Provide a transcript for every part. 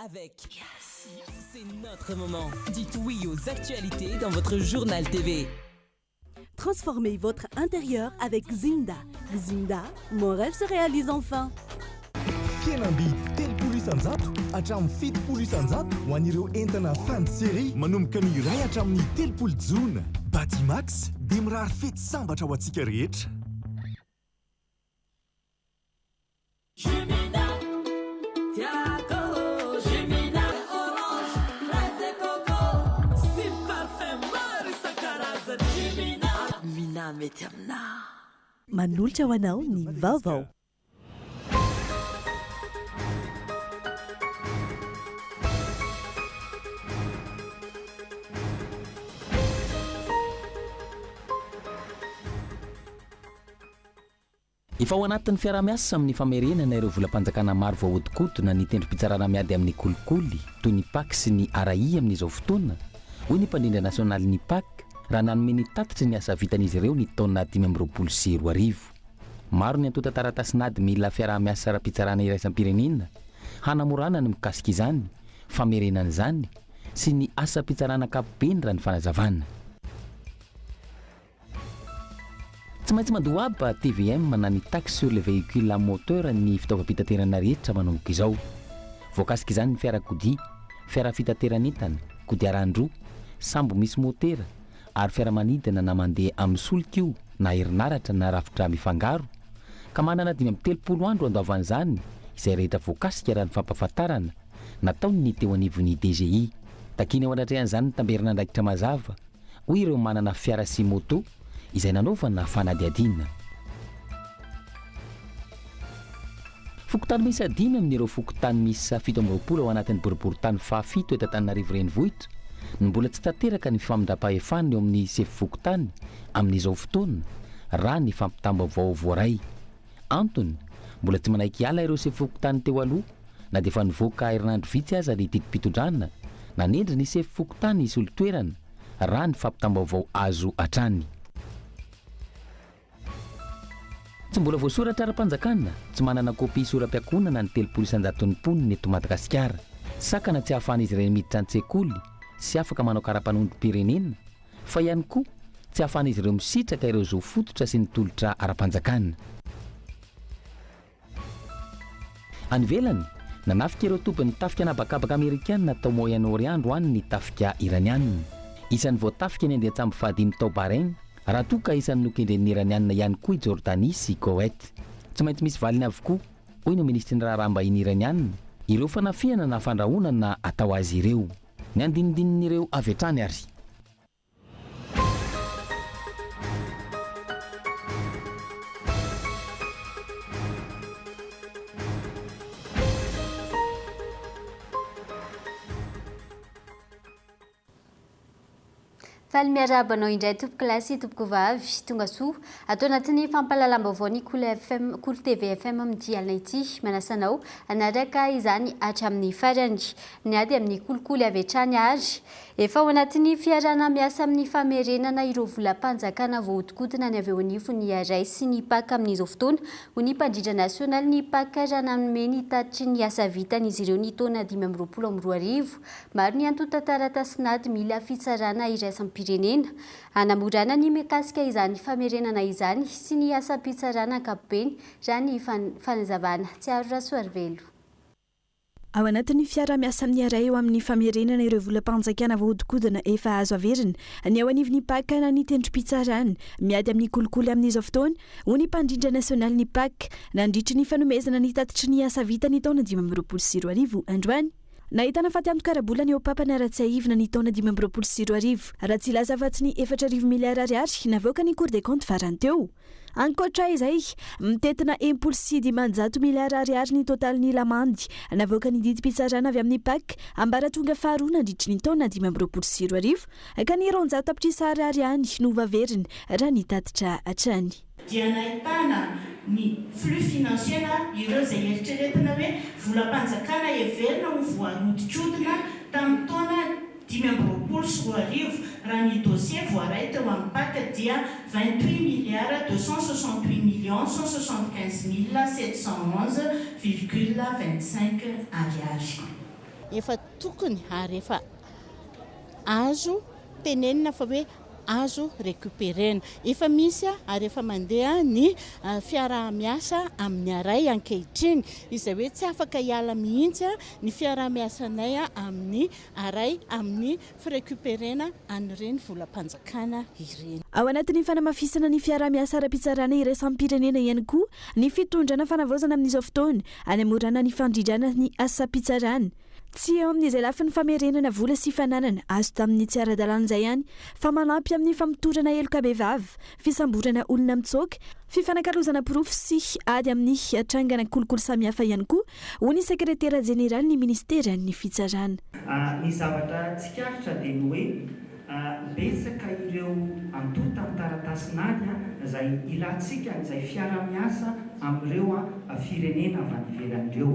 avec. C'est notre moment. Dites oui aux actualités dans votre journal TV. Transformez votre intérieur avec Zinda. Zinda, mon rêve se réalise enfin. Fianamby telopolo isanjato hatramin'ny fitopolo isanjato ho an'ireo entana fanty série manomboka ny iray hatramin'ny telopolo jona. Batimax dia mirary fety sambatra ho antsika rehetra. Mety aminà Manolotra ho anao ny vaovao. Efa ao anatin'ny fiarah-miasa amin'ny famerenana ireo volam-panjakana maro voahodikotina ny tendrom-pitsarana miady amin'ny kolikoly toy ny PAK sy ny RAI amin'izao fotoana. Hoy ny mpandrindra nasionaly ny PAK raha nanome ny tatitry ny asa vitan'izy ireo ny taona 2024. Maro ny antota taratasynady mila fiarah-miasa ara-pitsarana iraisam-pirenena hanamorana ny mikasika izany, famerenana izany sy ny asa pitsarana ankapobeny raha ny fanazavana. Tsy maintsy mandoaba TVM na ny taxe sur le véhicule à moteur ny fitaovam-pitaterana rehetra manomboka izao. Voakasika izany ny fiarakodia, fiara fitateran'entana, kodiaran-droa, sambo misy motera ary fiaramanidina na mandeha amin'ny solika na herinaratra na rafitra mifangaro ka manana 530 andro andoavan'izany izay rehetra voakasika raha ny fampahafantarana nataony ny teo anivon'ny DGI. Takiny ao anatrehan'izany ny tamberana andraikitra mazava hoy ireo manana fiara sy moto izay nanaovana fanadiadiana. Fokotany misy 5 amin'ireo fokotany misy 17 ao anatin'ny boriboritany fahafito eto Antananarivo renivohitra ny mbola tsy tanteraka ny famindram-pahefana eo amin'ny sefy-fokotany amin'izao fotoana raha ny fampitam-baovao voaray. Antony mbola tsy manaiky hiala ireo sefy-fokotany teo aloha na dia efa nivoaka herinandro vitsy aza ny didim-pitondrana na nendry ny sefy-fokotany isy olo-toerana raha ny fampitam-baovao azo hatrany. Tsy mbola voasoratra ara-panjakana, tsy manana kopia soram-piakonana ny 300 mponina eto Madagasikara. Sakana tsy hahafahan'izy ireny miditra an-tsekoly sy afaka manao karapanondrom-pirenena, fa ihany koa tsy hahafahan'izy ireo misitraka ireo zo fototra sy ny tolotra ara-panjakana. Any ivelany, nanafika ireo tompony tafika anabakabaka Amerikana tao Moyen-Orient andro any ny tafika iranianina. Isan'ny voatafika ny andeha-tsambo fahadimy tao Bahrain, raha toa ka isan'ny nokendren'ny iranianina ihany koa i Jordanie sy Koweït. Tsy maintsy misy valiny avokoa, hoy ny ministry ny raharaham-bahiny iranianina, ireo fanafiana na fandrahonana atao azy ireo. Ny andinindin'ireo avy hatrany ary. Faly miarabanao indray tompoko lasy tompoko vavy tonga soa atao anatin'ny fampalalam-baovao ny Cool TV FM amin'ny dialina ity manasanao anaraka izany hatramin'ny farany ny ady amin'ny kolikoly avy hatrany ary efa ao anatin'ny fiarana miasa amin'ny famerenana ireo volam-panjakana voahodikotina ny avy eo anivony ny RAI sy ny PAK amin'izao fotoana ho ny mpandrindra nasionaly ny PAK raha nanome ny tatitry ny asa vitan'izy ireo ny taona 2024. Maro ny antota taratasynady mila fitsarana iraisam-pirenena hanamorana ny mikasika izany famerenana izany sy ny asa-pitsarana ankapobeny raha ny fanazavana. Tsiaro Rasoarivelo. Ao anatin'ny fiara-miasa amin'ny RAI eo amin'ny famerenana ireo volam-panjakana voahodikotina efa azo averina ny ao anivon'ny PAK na ny tendrom-pitsarana miady amin'ny kolikoly amin'izao fotoana ho ny mpandrindra nasionaly ny PAK nandritry ny fanomezana ny tatitry ny asa vita ny taona 2024 androany. Nahitana faty-anto-karabolana eo ampapana raha-tsy-ahivina ny taona 2024 raha tsy ilaza afa-tsy ny 4 miliara ariary navoaka ny Cour des comptes farany teo. Ankoatra izay, mitetina 1.6 miliara ariary ny totalin'ny lamandy navoaka ny didim-pitsarana avy amin'ny PAK ambaratonga faharoa nandritry ny taona 2024 ka ny 200 tapitrisa ariary ihany no vaveriny raha ny tatitra hatrany. Dia nahitana ny flux financier ireo izay eritreretina hoe volam-panjakana heverina ho voahodikotina tamin'ny taona 2024 raha ny dossier voaray teo amin'ny PAK dia 28 milliards 268 millions 175 711,25 ariary. efa tokony ary efa azo tenenina fa hoe azo récupérena efa misy ary efa mandeha ny fiarah-miasa amin'ny aray ankehitriny izay hoe tsy afaka hiala mihitsy ny fiarah-miasanay amin'ny aray amin'ny firécupérena an'ireny volam-panjakana ireny. Ao anatin'ny fanamafisana ny fiarah-miasa ara-pitsarana iraisam-pirenena ihany koa ny fitondrana fanavaozana amin'izao fotoana hanamorana ny fandridrana ny asa-pitsarana. Tsy eo amin'izay lafi ny famerenana vola sy fananana azo tamin'ny tsy ara-dalàna izay ihany fa manampy amin'ny fampitorana heloka-behivavy, fisamborana olona mitsoaka, fifanankalozana porofo sy ady amin'ny trangana kolokolo samihafa ihany koa ho ny sekretera jeneraly ny ministera ny fitsarana. Ny zavatra tsikaritra dia ny hoe betsaka ireo antota amin'ny taratasinady izay ilatsika izay fiarah-miasa amin'ireo firenena avy any ivelan'ireo.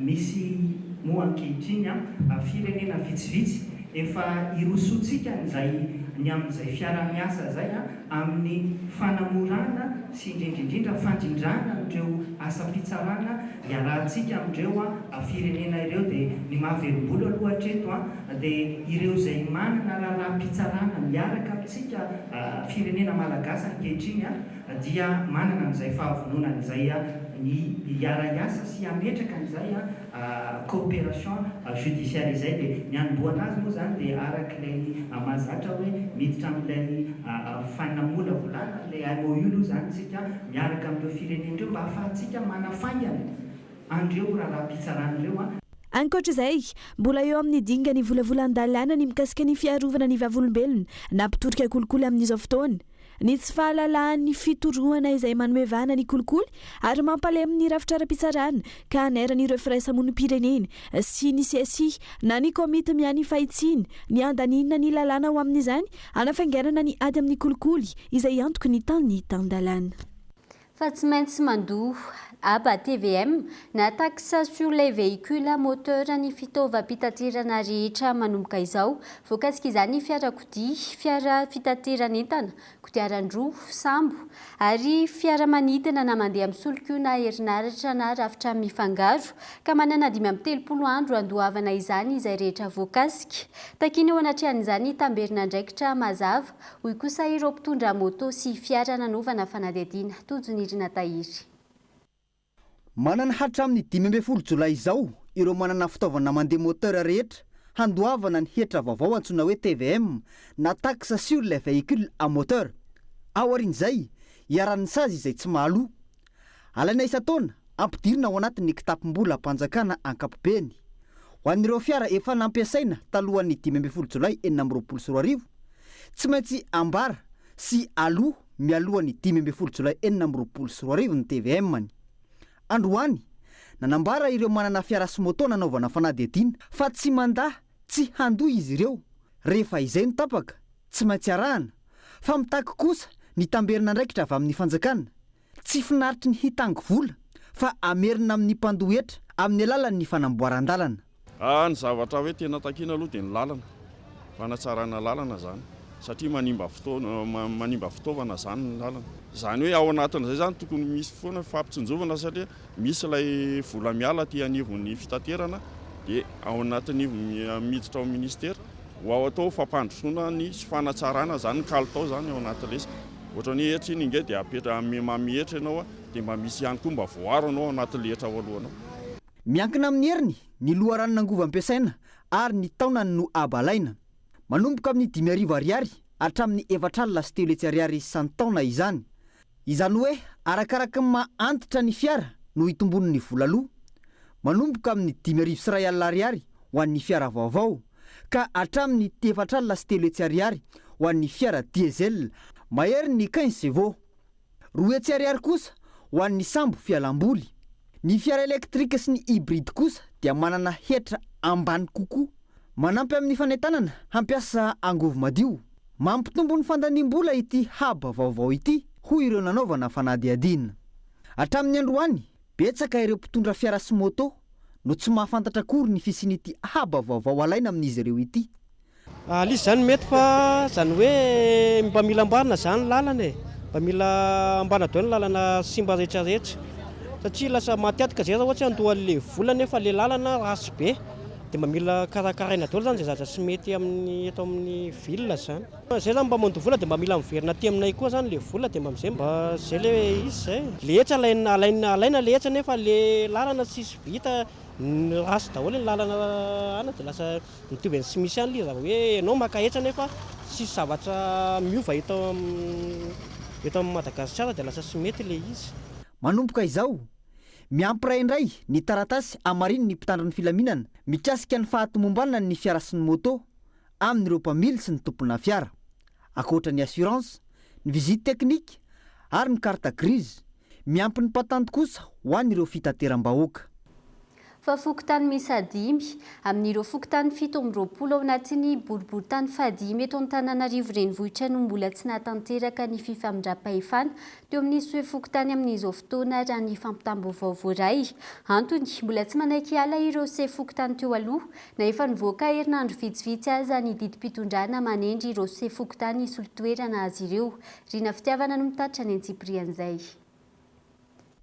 Misy moa ankehitriny firenena vitsivitsy efa irosotsika izay ny amin'izay fiarah-miasa izay amin'ny fanamorana sy indrindrindrindra fandrindrana ireo asa-pitsarana iarahantsika amin'ireo firenena ireo dia ny mahavelom-bolo aloha hatreto dia ireo izay manana raharaha-pitsarana miaraka amintsika firenena malagasy ankehitriny dia manana an'izay fahavononana izay ny iara-iasa sy ametraka an'izay coopération judiciaire izay dia ny anomboana azy moa zany dia arak'ilay mahazatra hoe miditra amin'ilay fanamola volana ilay MOU aloha zany tsika miaraka amin'ireo firenena ireo mba ahafahantsika manafaingana andreo raharaha-pitsarana ireo. Ankoatr'izay, mbola eo amin'ny dinga ny volavolan-dalàna ny mikasika ny fiarovana ny vavolombelona na mpitorika kolikoly amin'izao fotoana. Ny tsy fahalalan'ny fitorohana izay manomevana ny kolikoly ary mampalemy ny rafitra ara-pitsarana ka aneran'ireo firaisamonim-pirenena sy ny CSI na ny komity miany fahitsiana ny andanina ny lalàna ho amin'izany anafainganana ny ady amin'ny kolikoly izay antoky ny tany tan-dalàna. Fa tsy maintsy mandoa ABA TVM na taxe sur les véhicules moteur ny fitaovam-pitaterana rehetra manomboka izao voakasika izany fiarakodia, fiara fitateran'entana, kodiaran-droa, sambo ary fiaramanidina na mandeha amin'ny solika na herinaratra na rafitra mifangaro ka manana 5 andro andohavana izany izay rehetra voakasika. Takiny eo anatrehan'izany tamberina andraikitra mazava hoy kosa ireo mpitondra moto sy fiara nanaovana fanadihadiana. Tojony Irina Tahiry. Manana hatramin'ny 12 Jolay izao ireo manana fitaovana mandeha moteur rehetra handoavana ny hetra vaovao antsoina hoe TVM na taxe sur les véhicules à moteur. Aorian'izay hiaran'ny sazy izay tsy mahaloa. Alaina isan-taona ampidirina ao anatin'ny kitapom-bola mpanjakana ankapobeny. Ho an'ireo fiara efa nampiasaina talohan'ny 12 Jolay 2024 tsy maintsy ambara sy aloha mialohan'ny 12 Jolay 2024 ny TVM-ny. Androany nanambara ireo manana fiara sy moto nanaovana fanadihadiana fa tsy mandahy tsy handoa izy ireo. Rehefa izay ny tapaka tsy maintsy arahana fa mitaky kosa ny tamberina andraikitra avy amin'ny fanjakana. Tsy finaritry ny hitango vola fa amerina amin'ny mpandohetra amin'ny alalan'ny fanamboaran-dalana. Ny zavatra hoe tena takiana aloha dia ny lalana, fanatsarana lalana zany satria manimba fitaovana zany ny lalana. Zany hoe ao anatin'izay zany tokony misy foana fampitsinjovana satria misy ilay vola miala ty anivon'ny fitaterana dia ao anatin'ny miditra ao ministera ho ao atao fampandrosoana ny fanatsarana zany kalitao zany ao anatin'ilay. Ohatrany hetra iny inge dia mamihetra ianao dia mba misy ihany koa mba voaro anao ao anatin'ny hetra ao alohanao. Miankina amin'ny heriny ny loharanona angovo ampiasaina ary ny taonany no abalaina. Manomboka amin'ny 5,000 ariary hatramin'ny 4,3 ariary isan-taona izany. Izany hoe arakaraka ny maha-antitra ny fiara no hitombon'ny vola aloha. Manomboka amin'ny 5,000 ariary ho an'ny fiara vaovao ka hatramin'ny 4,3 ariary ho an'ny fiara diesel mahery ny 15 chevaux. 2 ariary kosa ho an'ny sambo fialamboly. Ny fiara elektrika sy ny hybride kosa dia manana hetra ambany kokoa. Manampy amin'ny fanentanana hampiasa angovo madio. Mampitombo ny fandaniam-bola ity haba vaovao ity hoy ireo nanaovana fanadihadiana. Hatramin'ny androany betsaka ireo mpitondra fiara sy moto no tsy mahafantatra akory ny fisin'ity haba vaovao alaina amin'izy ireo ity. Izy zany mety fa zany hoe mba mila ambanina zany lalana mba mila ambana dao ny lalana simba rehetrarehetra satria lasa mahatiatika zay ohatsy andohan'le vola nefa le lalana rasy be dia mba mila karakaraina daholo zany zay zavatra tsy mety amin'ny eto amin'ny ville zany. Zay zany mba mandoha vola dia mba mila miverina aty aminay koa zany le vola dia mba amizay mba zay le izy zay. Le etsa alaina le etsa nefa le lalana tsisy vita rasy daholo ny lalana ana dia lasa mitovy ny tsy misy any le zava hoe ianao maka etsa nefa tsisy zavatra miova eto amin'ny Madagasikara dia lasa tsy mety le izy. Manomboka izao miampiray indray ny taratasy amariny ny mpitandro ny filaminana mikasika ny fahatomombanana ny fiara sy ny moto amin'ireo mpamily sy ny tompona fiara, akoatra ny assurance, ny visite technique ary ny carte grise, miampy ny patante kosa ho an'ireo fitateram-bahoaka. Fa fokotany miisa 5 amin'ireo fokotany 720 ao anatin'ny boriboritany fahadimy eto Antananarivo renivohitra no mbola tsy nahatanteraka ny fifamindram-pahefana teo amin'ny hoe fokotany amin'izao fotoana raha ny fampitam-baovao voaray. Antony mbola tsy manaiky ala ireo se fokotany teo aloha na efa nivoaka herinandro vitsivitsy aza ny didim-pitondrana manendry ireo se fokotany solitoerana azy ireo. Rina Fitiavana no mitatitra ny Antsiprian'izay.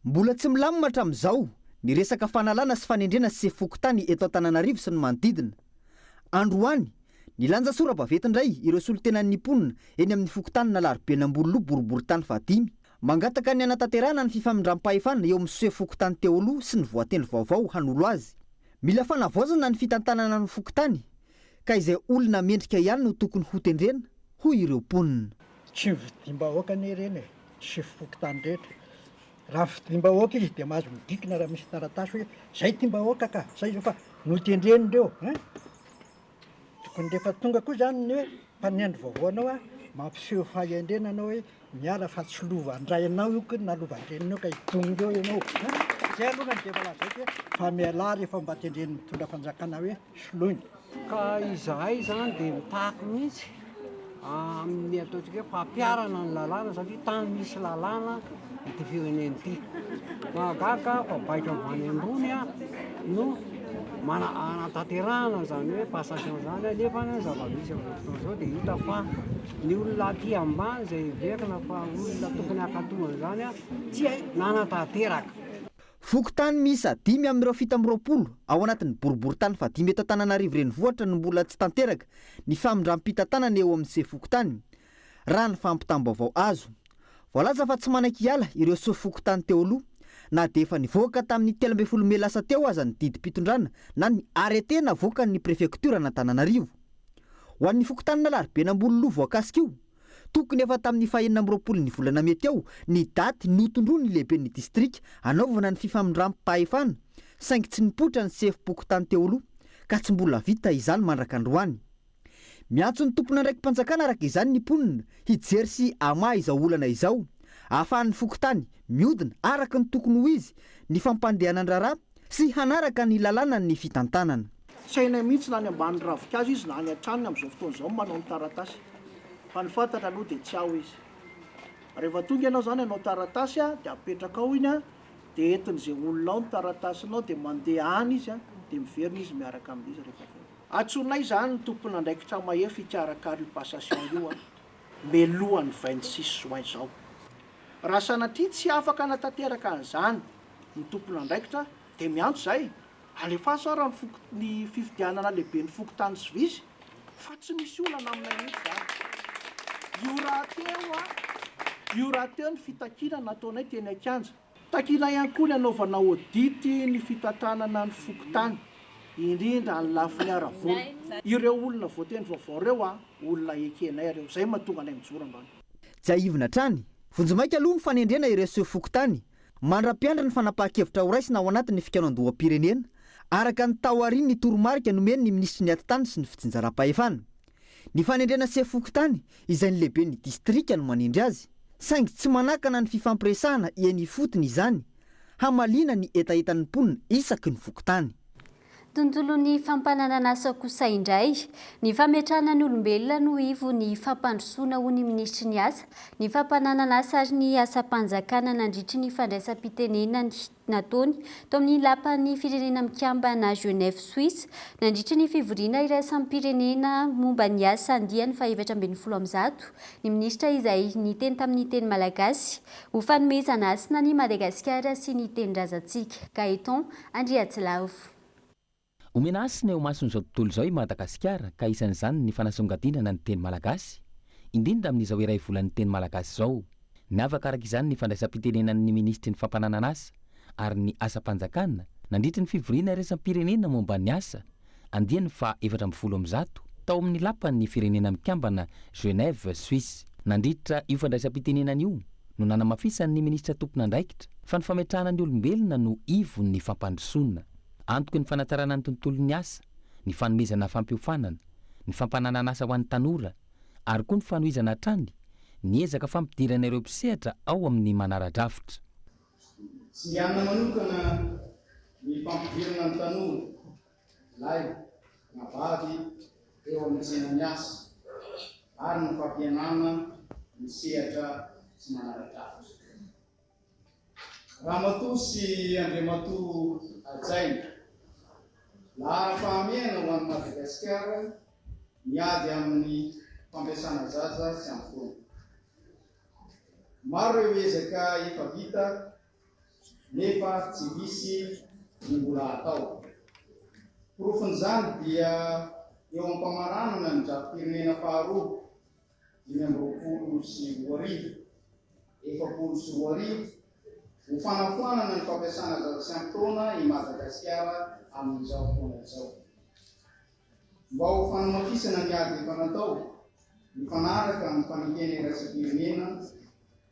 Mbola tsy milamina hatramin'izao ny resaka fanalana sy fanendrena sy fokotany eto Antananarivo sy ny manodidina. Androany nilanja sora-baventy indray ireo solitenan'ny mponina eny amin'ny fokotany Nalarobena Ambololoha boriboritany fahadimy mangataka ny anatanterahana ny fifamindram-pahefana eo amin'ny se fokotany teo aloha sy ny voatendry vaovao hanolo azy. Mila fanavaozana ny fitantanana ny fokotany ka izay olona mendrika ihany no tokony ho tendrena hoy ireo mponina. Tsy vidim-bahoaka ny ireny sy fokotany rehetra. Raha vidim-bahoaka izy dia mahazo midikina raha misy taratasy hoe zay tiam-bahoaka ka zay zao fa notendreny reo. Tokony rehefa tonga koa zany ny hoe mpanendry vaovao anao mampiseho fahendrena anao hoe miala fa tsy lovandrainao io ka nalovandrainao ka hitonga eo ianao. Zay aloha ny devala zay hoe fa miala rehefa mba tendreny mitondra fanjakana hoe soloina. Ka izahay zany dia mitaky mihitsy amin'ny ataontsika hoe fampiarana ny lalàna satria tany misy lalàna ity fireneny ity. Mahagaga fa baitra ambany ambony no anatanterahana zany hoe passation zany nefa ny zava-misy amin'izao fotoana izao dia hita fa ny olona aty ambany izay verina fa olona tokony akatonana zany tsy nanatanteraka. Fokotany miisa 5 amin'ireo 720 ao anatin'ny boriboritany fahadimy eto Antananarivo renivohitra no mbola tsy tanteraka ny famindram-pitantanana eo amin'ny se fokotany raha ny fampitam-baovao azo. Voalaza fa tsy manaiky hiala ireo se fokotany teo aloha na dia efa nivoaka tamin'ny 13 Mey lasa teo aza ny didim-pitondrana na ny arrêté navoakan'ny préfecture n'Antananarivo. Ho an'ny fokotany Nalarobena Ambololoha voakasika io tokony efa tamin'ny 29 ny volana Mey teo ny daty notondroa ny lehiben'ny distrika anaovana ny fifamindram-pahefana saingy tsy nipoitra ny sefim-pokotany teo aloha ka tsy mbola vita izany mandraka androany. Miantso ny tompona ndraiky mpanjakana araka izany ny mponina hijery sy ama izao olana izao ahafahan'ny fokotany miodina araka ny tokony ho izy ny fampandehanany raharaha sy hanaraka ny lalàna ny fitantanana. Sainay mihitsy na ny ambany ravikazo izy na ny an-tranony amin'izao fotoana izao manao ny taratasy. Fa ny fantatra aloha dia tsy ao izy. Rehefa tonga ianao zany anao taratasy dia apetraka ao iny dia entin'izay olona ao ny taratasinao dia mandeha any izy dia miverina izy miaraka amin'izy rehefa atsonay zany ny tompona andraikitra mahefy hikarakara io passation io melohan'ny 26 juin izao. Raha sanatria tsy afaka anatanteraka an'izany ny tompona andraikitra dia miantso zay alefa sara ny fifidianana lehibe ny fokotany sy vizy fa tsy misy olana aminay mihitsy zany. Io raha teo ny fitakina nataonay teny Akanja. Takina ihany koa ny anaovana audity ny fitantanana ny fokotany indrindra ny lafiny ara-bola. Ireo olona voatendry vaovao reo olona ekenay reo zay mahatonga anay mijoro ambany. Jaivina trany vonjomaika aloha ny fanendrena ireo se fokotany mandra-piandra ny fanapahan-kevitra ho raisina ao anatin'ny fikanao-doham-pirenena araka ny taorian'ny toromarika nomeny ny ministry ny atitany sy ny fitsinjaram-pahefana. Ny fanendrena se fokotany izay ny lehiben'ny distrika no manendry azy saingy tsy manakana ny fifampiresahana eny fotony izany hamalina ny etaetan'ny mponina isaky ny fokotany. tontolon'ny fampanananasa kosa indray ny fametrahana ny olombelona no ivo ny fampandrosoana ho ny ministry ny asa ny fampanananasa ary ny asa-panjakana nandritry ny fandraisam-pitenenany nataony tao amin'ny lapan'ny firenena mikamba na Genève Suisse nandritry ny fivoriana iraisam pirenena momba ny asa andiany fa 720 ny ministra izay niteny tamin'ny teny malagasy ho fanomezana asina ny Madagasikara sy ny tendrazantsika Gaeton Andriatsilavo. Omena asina eo mason'izao tontolo izao i Madagasikara ka isan'izany ny fanasongadinana ny teny malagasy indrindra amin'izao iray volan'ny teny malagasy izao. Niavaka araka izany ny fandraisam-pitenenan'ny ministry ny fampanananasa ary ny asa-panjakana nandritry ny fivoriana iraisam-pirenena momba ny asa andiany fa 720 tao amin'ny lapan'ny firenena mikambana Genève Suisse. Nandritra io fandraisam-pitenenana io no nanamafisan'ny ministra tompon'andraikitra fa ny fametrahana ny olombelona no ivon'ny fampandrosoana. Antoky ny fanatarana ny tontolon'ny asa, ny fanomezana fampiofanana, ny fampanananasa ho an'ny tanora ary koa ny fanohizana hatrany ny ezaka fampidirana ireo mpisehatra ao amin'ny manara-drafitra. Tsy mianana manokana ny fampidirana ny tanora lay na vavy eo amin'ny tsenan'ny asa ary ny fampianana ny sehatra sy manara-drafitra. Ramatoa sy Andriamatoa Ajaina, lahara-pahamiana ho an'ny Madagasikara miady amin'ny fampiasana zaza sy anfoana. Maro ireo ezaka efa vita nefa tsy visy ny mbola atao. Porofon'izany dia eo am-pamaranana ny drafi-pirenena faharoa 20 sy 20, 20 sy 20 ho fanafoanana ny fampiasana zaza sy anfoana i Madagasikara amin'izao fotoana izao. Mba ho fanamafisana ny ady efa natao, mifanaraka amin'ny fanekena iraisam-pirenena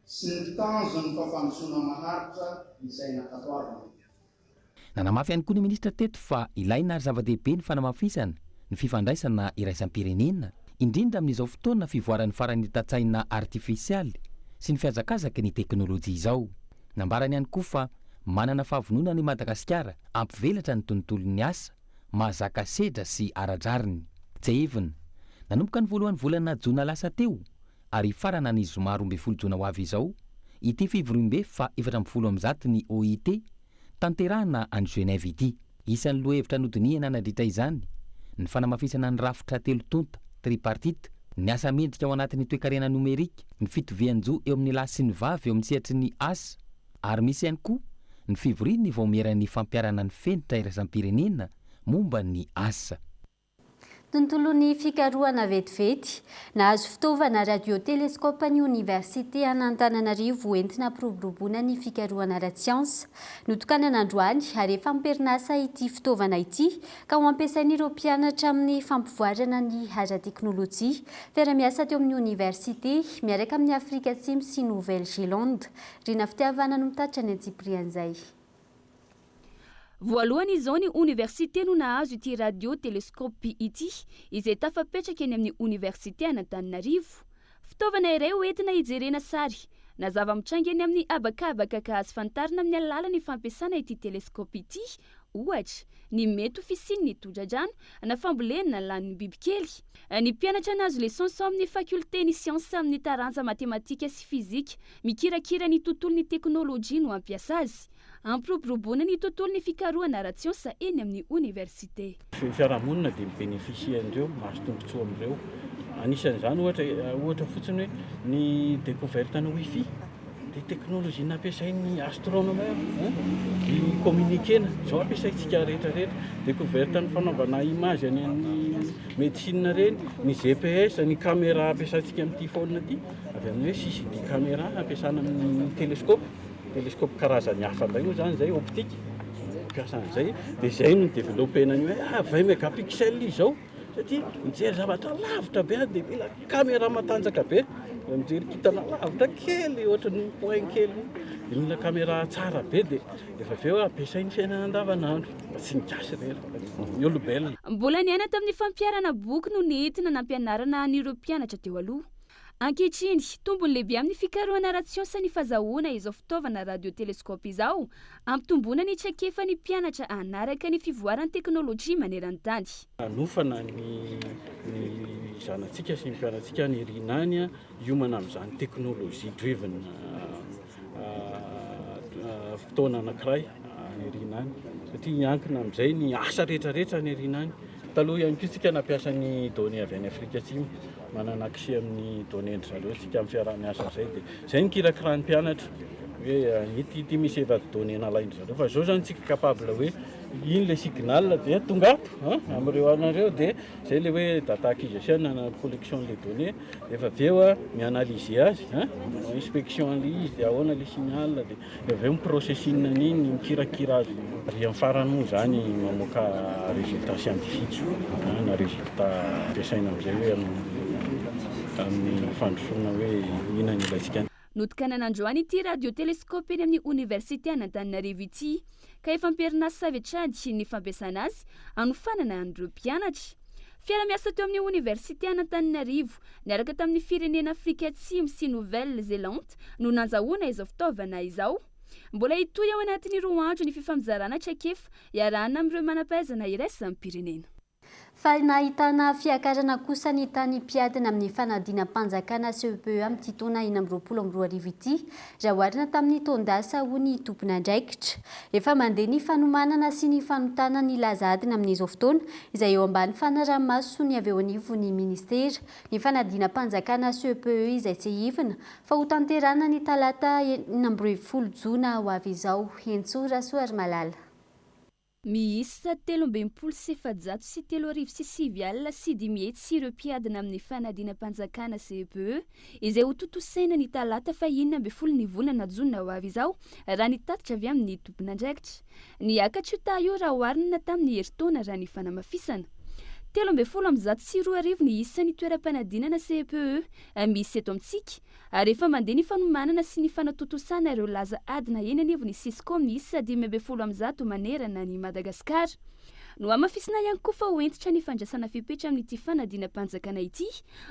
sy ny tanjo ny fampandrosoana maharitra izay nakatoavana. Nanamafy ihany koa ny ministra teto fa ilaina ary zava-dehibe ny fanamafisana ny fifandraisana iraisam-pirenena indrindra amin'izao fotoana fivoaran'ny faran'ny tatsaina artifisialy sy ny fiazakazaka ny teknôlôjia izao. Nambarany ihany koa fa manana fahavonona ny Madagasikara ampivelatra ny tontolon'ny asa, mahazaka sedra sy ara-draziny. Jevina nanomboka ny voalohany volana Jona lasa teo ary farana ny zoma 12 Jona ho avy izao ity fivoriam-be fa 710 ny OIT tanterahana any Genève ity. Isan'ny lohevitra nodinihana nandritra izany ny fanamafisana ny rafitra telo tonta tripartite, ny asa mendrika ao anatin'ny toe-karena nomerika, ny fitovian-jo eo amin'ny lahy sy ny vavy eo amin'ny sehatry ny asa ary misy ihany koa ny fivoriany vao meran'ny fampiarana ny fenitra iraisam-pirenena momba ny asa. Tontolon'ny fikarohana vetivety nahazo fitaovana radio-teleskopa ny Université Antananarivo entina piroboroboana ny fikarohana ara-tsiansa notokanana androany ary efa mimperinasa ity fitaovana ity ka ho ampiasain'ireo mpianatra amin'ny fampivoarana ny ara-teknôlôjia fiara-miasa teo amin'ny Université miaraka amin'ny Afrika Atsimo sy Nouvelle-Zélande. Rina fitiavana no mitatra ny Antsiprian'izay. Voalohany izao ny université no nahazo ity radio-teleskopy ity izay tafapetraka eny amin'ny Université Antananarivo. Fitaovana iray hoentina hijerena sary na zava-mitranga eny amin'ny habakabaka ka azo fantarina amin'ny alalan'ny fampiasana ity teleskopy ity, ohatra ny mety ho fisian'ny todradrano na fambolena lan'ny bibikely. Ny mpianatra nahazo leçon amin'ny fakulté ny siansa amin'ny taranja matematika sy fizika mikirakira ny tontolon'ny teknôlôjia no ampiasa azy. Ampiroboroboana ny tontolon'ny fikarohana ara-tsiansa eny amin'ny université. Fiarahamonina dia mibeneficia andreo, mahazo tombotsoa amin'ireo. Anisan'izany ohatra fotsiny hoe ny découverte ny wifi dia teknôlôjia nampiasain'ny astronome ny communiquena izao ampiasaintsika rehetrarehetra. Découverte ny fanaovana image any amin'ny médecine reny, ny GPS, ny caméra ampiasaintsika amin'ity phone ity, avy amin'ny hoe sisy di caméra ampiasana amin'ny télescope karazany hafa indray moa zany zay optique ampiasan'izay dia izay no développena ny hoe vai mégapixel izao satria mijery zavatra lavitra be dia mila caméra matanjaka be mijery kitana lavitra kely ohatran'ny point kely mila caméra tsara be dia efa aveo ampiasain'ny fiainana andavanandro mba tsy mikasy rehetra ny olombelona. Mbola niaina tamin'ny fampiarana boky no nentina nampianarana n'ireo mpianatra teo aloha. ankehitriny tombony lehibe amin'ny fikarohana ratsiansa ny fahazahoana izao fitaovana radioteleskopy izao ampitomboana ny traikefa ny mpianatra anaraka ny fivoaran'ny teknôlôjia maneran-tany. Anofana ny zanatsika sy ny mpianatsika ny rinany iomana amin'izany teknôlôjia driven fotoana anankiray ny rinany satria iankina amin'izay ny asa rehetrarehetra ny rinany. Taloha ihany koa tsika nampiasa ny données avy any Afrika Atsimo manana accès amin'ny données zareo tsika amin'ny fiaraha-miasa izay dia izay ny kirakirahan'ny mpianatra hoe ity misy efa-données nalaindry zareo fa zao zany tsika capable hoe iny le signal dia tonga ato amin'ireo anareo dia izay le hoe data acquisition na collection le données efa aveo mianalyse azy inspection an'le izy dia ahoana le signal dia aveo miprocessing n'iny mikirakira azy ary amin'ny farany moa zany mamoaka résultat scientifique na résultat ampiasaina amin'izay hoe amin'ny fandrosoana hoe inona ny ilaitsika. Notikana androany ity radioteleskopy eny amin'ny Université Antananarivo ity ka efa ampierinasa savetrady ny fampiasana azy anofanana an'ireo mpianatra. Fiara-miasa teo amin'ny Université Antananarivo niaraka tamin'ny firenena Afrika Atsimo sy Nouvelle-Zélande no nanjahoana izao fitaovana izao. Mbola hitoy ao anatin'ny 2 andro ny fifamizarana traikefa iarahana amin'ireo manam-pahaizana iraisany pirenena. Fa nahitana fiakarana kosa ny tany mpiadina amin'ny fanadinam-panjakana CEPE amin'ny taona 2024 ity raha oharina tamin'ny taondasa ho ny tompona andraikitra. Efa mandeha ny fanomanana sy ny fanotana ny lazadina amin'izao fotoana izay eo ambany fanaramaso ny avy eo anivon'ny ministera ny fanadinam-panjakana CEPE izay tsy hivina fa ho tanterana ny talata 20 jona ho avy izao. Hentsora Soary Malala. Miisa 13 sy 3,9 sy 10 ireo mpiadina amin'ny fanadinam-panjakana CEPE izay ho totosaina ny talata fa 20 volana jona ho avy izao raha nitatitra avy amin'ny tompon'andraikitra. Niakatra io taio raha oharina tamin'ny herintaona raha ny fanamafisana. 13 ny isan'ny toeram-panadinana CEPE misy eto amintsika ary efa mandeha ny fanomanana sy ny fanatotosana ireo laza adina eny anivon'ny Siscom miisa 15 manerana ny Madagasikara. No amafisina ihany koa fa ho entitra ny fandraisana fipetra amin'ity fanadinam-panjakana ity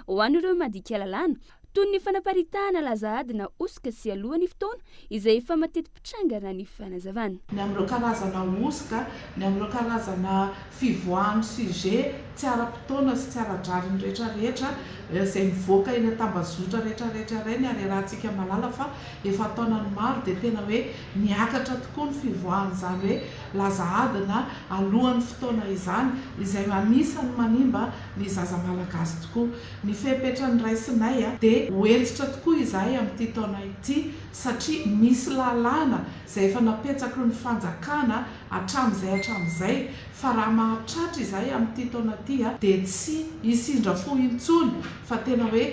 ho an'ireo madika lalàna toy ny fanaparitahana laza adina osika sy alohan'ny fotoana izay efa mateti-pitranga raha ny fanazavana. Ny amin'ireo karazana osika, ny amin'ireo karazana fivoahany sujet tsy ara-potoana sy tsy ara-drariny rehetrarehetra izay mivoaka eny an-tambazotra rehetrarehetra ireny ary rahantsika malala fa efa taonany maro dia tena hoe niakatra tokoa ny fivoahan'izany hoe laza adina alohan'ny fotoana izany izay anisany manimba ny zaza malagasy tokoa. Ny fepetrany raisinay dia hoentsitra tokoa izahay amin'ity taona ity satria misy lalàna izay efa napetsaka ny fanjakana hatramin'izay fa raha mahatratra izahay amin'ity taona ity dia tsy hisindra fo intsony fa tena hoe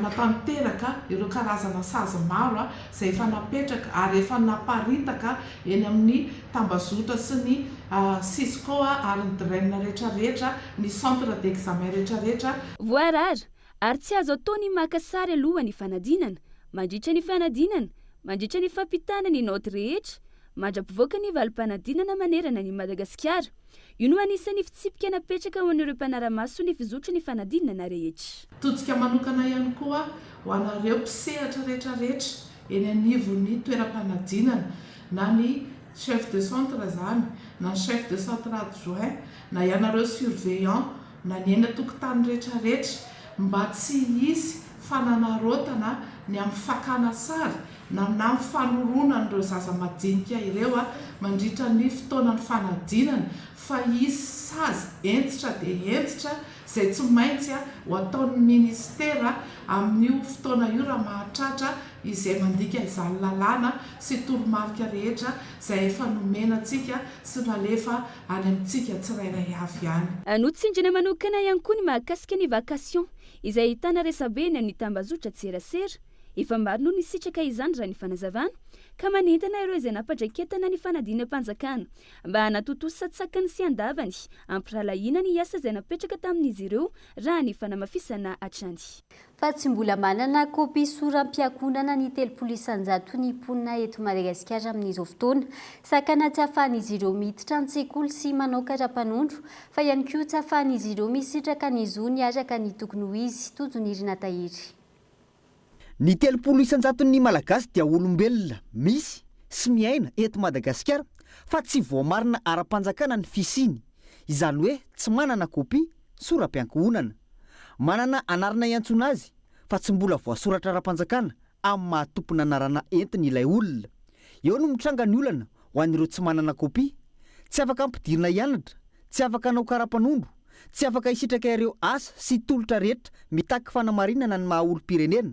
natanteraka ireo karazana sazy maro izay efa napetraka ary efa naparitaka eny amin'ny tambazotra sy ny Sisco ary ny draine rehetrarehetra ny centre d'examen rehetrarehetra. Voarara ary tsy azo atao ny maka sary alohan'ny fanadinana, mandritra ny fanadinana, mandritra ny fampitana ny naoty rehetra, mandra-pivoaka ny valim-panadinana manerana ny Madagasikara. Io no anisan'ny fitsipika napetraka ho an'ireo mpanaramaso ny fizotry ny fanadinana rehetra. Totsika manokana ihany koa ho anareo mpisehatra rehetrarehetra eny anivon'ny toeram-panadinana na ny chef de centre zany na chef de centre adjoint na ianareo surveillant na ny eny an-tokotany rehetrarehetra mba tsy hisy fananarotana ny amin'ny fakana sary na amin'ny fanorona n'ireo zaza madinika ireo mandritra ny fotoanany fanadinana fa hisy sazy entitra dia entitra izay tsy maintsy ho ataon'ny ministera amin'io fotoana io raha mahatratra izay mandika izany lalàna sy toromarika rehetra izay efa nomenantsika sy nalefa any amintsika tsirairay avy ihany. Notsindrana manokana ihany koa ny mahakasika ny vacation izay ahitana resabeny amin'ny tambazotra tserasera. Efa maro no nisitraka izany raha ny fanazavana ka manentana ireo izay nampadraiketana ny fanadinam-panjakana mba hanatotosatsakany sy andavany ampirahalaina ny asa izay napetraka tamin'izy ireo raha ny fanamafisana hatrany. Fa tsy mbola manana kopy soram-piakonana ny 300 ny mponina eto Madagasikara amin'izao fotoana sakana tsy ahafahan'izy ireo miditra an-tsekoly sy manao kara-panondro fa ihany koa tsy ahafahan'izy ireo misitraka ny zo ny araka ny tokony ho izy. Tojo ny Irina Tahiry. Ny 300,000 malagasy dia olombelona misy sy miaina eto Madagasikara fa tsy voamarina ara-panjakana ny fisiny, izany hoe tsy manana kopia sora-piankohonana. Manana anarana iantsona azy fa tsy mbola voasoratra ara-panjakana amin'ny mahatompona anarana entiny ilay olona. Eo no mitranga ny olana ho an'ireo tsy manana kopia, tsy afaka ampidirina hianatra, tsy afaka hanao karapanondro, tsy afaka hisitraka ireo asa sy tolotra rehetra mitaky fanamarinana ny maha olom-pirenena.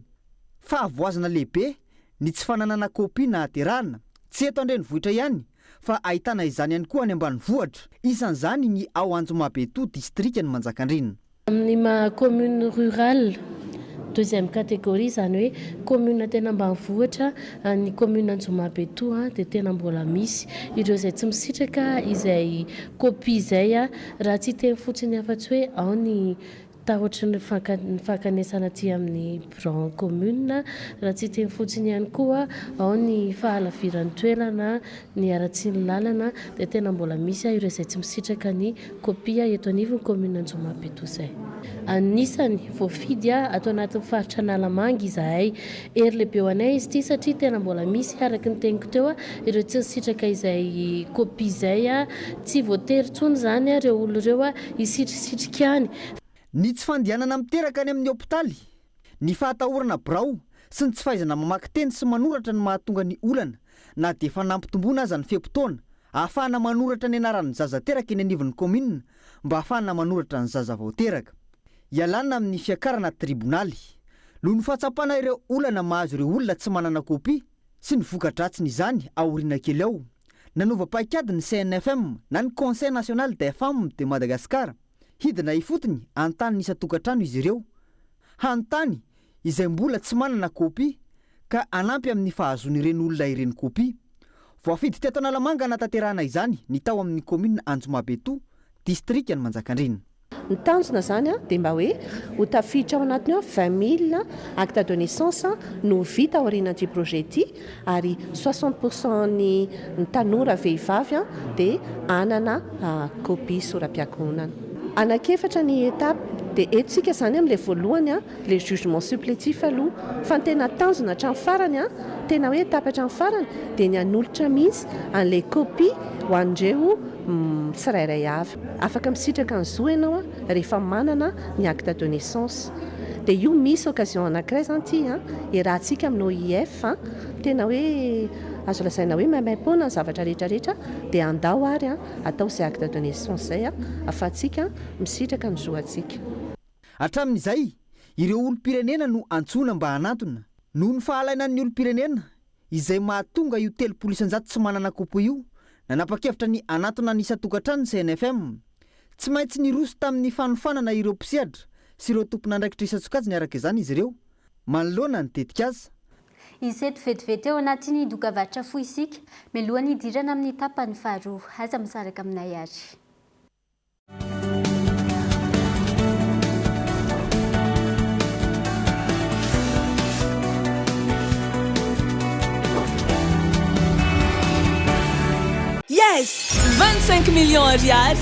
Fa avoazana lehibe ny tsy fananana kopia na haterahana, tsy eto an-drenivohitra ihany fa ahitana izany ihany koa any ambanivohitra, isan'izany ny ao Anjomabeto distrikany Manjakandriana. Amin'ny ma commune rurale deuxième catégorie, izany hoe commune tena ambanivohitra, ny commune Anjomabeto dia tena mbola misy ireo izay tsy misitraka izay kopia izay raha tsy teny fotsiny afa-tsy hoe ao ny tahotra ny fankanesana aty amin'ny bureau commune, raha tsy teny fotsiny ihany koa ao ny fahalaviran'ny toerana, ny aratsiany lalana, dia tena mbola misy ireo izay tsy misitraka ny kopia eto anivon'ny commune Anjomabeto izay. Anisany voafidy atao anatin'ny faritra Analamanga izahay, ery lehibe ho anay izy ity satria tena mbola misy araka ny teniko teo ireo tsy misitraka izay kopia izay tsy voatery tsony izany ireo olona ireo hisitrisitrika any. Ny tsy fandianana miteraka any amin'ny hôpitaly, ny fahatahorana birao sy ny tsy fahaizana mamaky teny sy manoratra ny mahatonga ny olana na dia efa nampitomboana aza ny feim-potoana ahafahana manoratra ny anaran'ny zaza teraka eny anivon'ny commune mba ahafahana manoratra ny zaza vao teraka. Ialana amin'ny fiakarana tribonaly noho ny fahatsapana ireo olana mahazo ireo olona tsy manana kopia sy ny voka-dratsiny izany aoriana kely ao. Nanova-paikady ny CNFM na ny Conseil national des femmes de Madagascar hidina ifotony antany ny isa-tokantrano izy ireo, hanontany izay mbola tsy manana kopia ka anampy amin'ny fahazoan'ireny olona ireny kopia. Voafidy teto Analamanga nataterahana izany ny tao amin'ny commune Anjomabeto distrikany Manjakandriana. Ny tanjona zany dia mba hoe ho tafiditra ao anatiny 20 000 acte de naissance no vita ao aorianan'ity projet ity, ary 60% ny tanora vehivavy dia anana kopia sora-piankohonana. Anakefatra ny étape dia etsika zany amin'ilay voalohany le jugement supplétif aloha, fa ny tena tanjona hatramin'ny farany tena hoe étape hatramin'ny farany dia ny hanolotra mihitsy an'ilay kopia ho an'ireo tsirairay avy. Afaka misitraka ny zo ianao rehefa manana ny acte de naissance. Dia io misy occasion anankiray zany ity iarahantsika amin'ny OIF, tena hoe azo lazaina hoe maimaim-poana ny zavatra rehetrarehetra dia andao ary atao izay acte de naissance izay ahafahantsika misitraka ny zoantsika. Hatramin'izay ireo olom-pirenena no antsoina mba hanantona noho ny fahalainan'ny olom-pirenena izay mahatonga io 300,000 tsy manana kopia io nanapa-kevitra ny anatona ny isa-tokantrano ny CNFM. Tsy maintsy niroso tamin'ny fanofanana ireo mpisehatra sy ireo tompona andraikitra isa-tsokajiny araka izany izy ireo manoloana ny tetika azy. Iseto vetivety eo anatin'ny dokavatra fo isika mialohan'ny hidirana amin'ny tapany faharoa. Aza misaraka aminay ary. Yes! 25 millions ariary!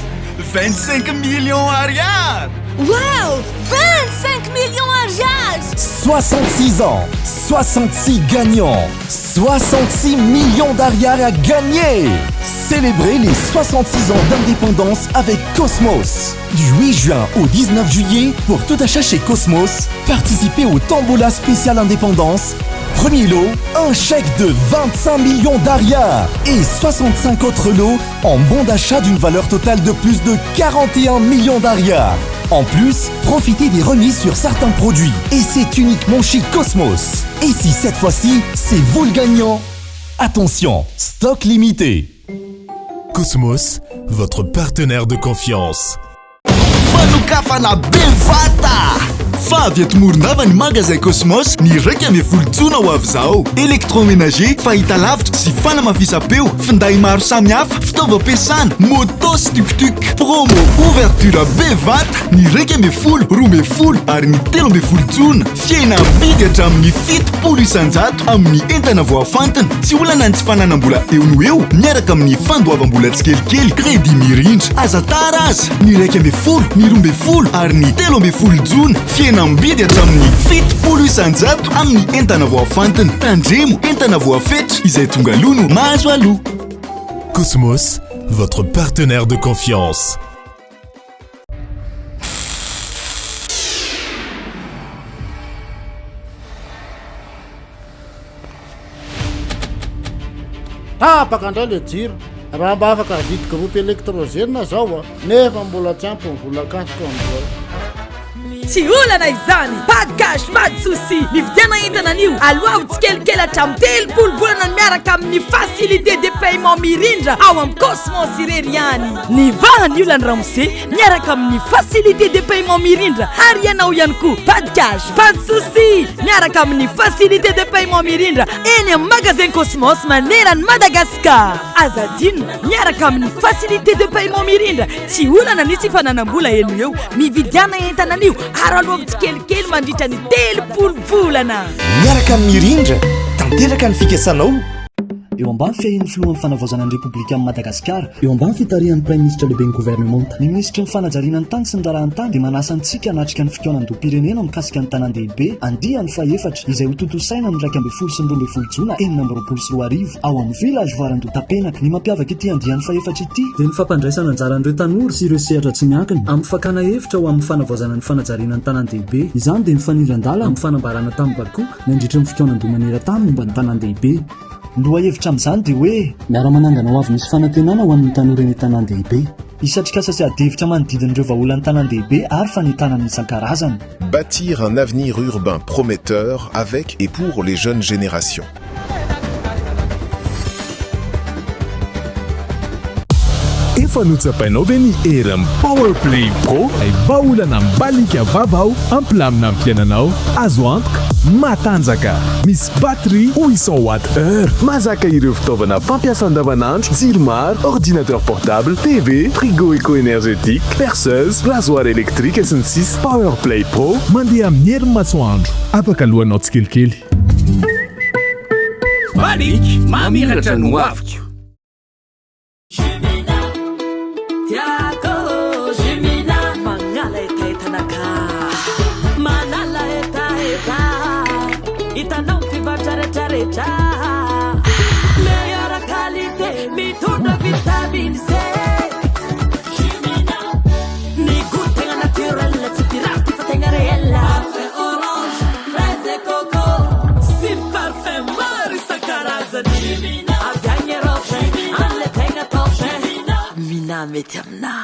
25 millions ariary! Wow! 25 millions ariary! 66 ans, 66 gagnants, 66 millions d'ariary à gagner! Célébrez les 66 ans d'indépendance avec Cosmos. Du 8 juin au 19 juillet, pour tout achat chez Cosmos, participez au Tombola spécial indépendance. Premier lot, un chèque de 25 millions d'ariary et 65 autres lots en bons d'achat d'une valeur totale de plus de 41 millions d'ariary. En plus, profitez des remises sur certains produits. Et c'est uniquement chez Cosmos. Et si cette fois-ci, c'est vous le gagnant? Attention, stock limité. Cosmos, votre partenaire de confiance. Fanokafana bevata! Favy eto Morondava ny magasin Cosmos ny 2.10 ho avy zao. Électroménager, fahitalavitra sy fanamafisam-peo, finday maro samihafa, fitaovam-piasana, moto sy tuk-tuk. Promo ouverture bevata ny 2.10, 2.10 ary ny 3.10. Fiaina bidy hatramin'ny 7 isanjato amin'ny entana voafantana. Tsy olana ny tsy fananam-bola eo no eo miaraka amin'ny fandoavam-bola tsikelikely, crédit mirindra. Aza tara aza ny 2.10, ny 2.10 ary ny 3.10. fienambidy hatramin'ny 70 isanjato amin'ny entana voafantiny tandremo entana voafetra izay tonga lono mahazo aloha. Cosmos, votre partenaire de confiance. tapaka indray le jiro raha mba afaka vidiko groupe électrogène zao nefa mbola tsy ampy mivolakasiko amizao. Tsy olana izany, pas de cash, pas de souci. Nividiana entanan'io aloha tsikelikely hatramin'ny 3 volana miaraka amin'ny facilité de paiement mirindra ao amin'ny Cosmos irery ihany. Nivahany io lany Ramose miaraka amin'ny facilité de paiement mirindra ary ianao ihany koa pas de cash, pas de souci miaraka amin'ny facilité de paiement mirindra eny amin'ny magasin Cosmos manerany Madagascar. Azadino miaraka amin'ny facilité de paiement mirindra tsy olana ny tsy fananam-bola eno eo mividiana entanan'io ary aloha tsikelikely mandritra ny 3 volana. Miaraka amin'ny mirindra tanteraka ny fikasanao. Eo ambany fiahin'ny filohan'ny fanavaozana ny Republika amin'ny Madagasikara, eo ambany fitarihan'ny Prime Ministre lehibe ny gouvernemanta, ny ministra ny fanajariana ny tany sy ny darahantany dia manasa antsika hanatrika ny fitoanan-doam-pirenena mikasika ny tanan-dehibe andiany faefatra izay ho tontosaina ny 12 sy 12 Jona 2024 ao amin'ny village Varandotapenaka. Ny mampiavaka ity andiany faefatra ity dia ny fampandraisana anjaran'ireo tanora sy ireo sehatra tsy miankina amin'ny fakana hevitra ho amin'ny fanavaozana ny fanajariana ny tanan-dehibe. Izany dia mifanindran-dala amin'ny fanambarana tamin'ny Bakou nandritra ny fitoanan-domanera tamin'ny momba ny tanan-dehibe. Loha hevitra amin'izany dia hoe miara-manangana ho avy misy fanantenana ho an'ny tanora eny tanan-dehibe. Isatrikasa sy adihevitra manodidin'ireo vaholan'ny tanan-dehibe ary fanentanana isan-karazany. Bâtir un avenir urbain prometteur avec et pour les jeunes générations. Efa notsapainao ve ny ERM Powerplay Pro ay vaolana mbalika vavao ampilamina amin'ny fiainanao. Azo antoka matanjaka misy batterie 800 Wh mazaka ireo fitaovana fampiasa andavanandro, jiro maro, ordinateur portable, TV, frigo éco-énergétique, perceuse, rasoir électrique sy ny sisa. Powerplay Pro mandeha amin'ny herin'ny masoandro, afaka lohanao tsikelikely. Malik mamiratra no aviko. Itanao mpivarotra rehetrarehetra meilleure qualité mitondra vitamine C. Ny goût tegna naturel tsy piraty fa tegna réel. Parfait orange, fraise et coco sy parfum maro isan-karazany. Avy agny Europe an'le tegna top. Mina mety aminà.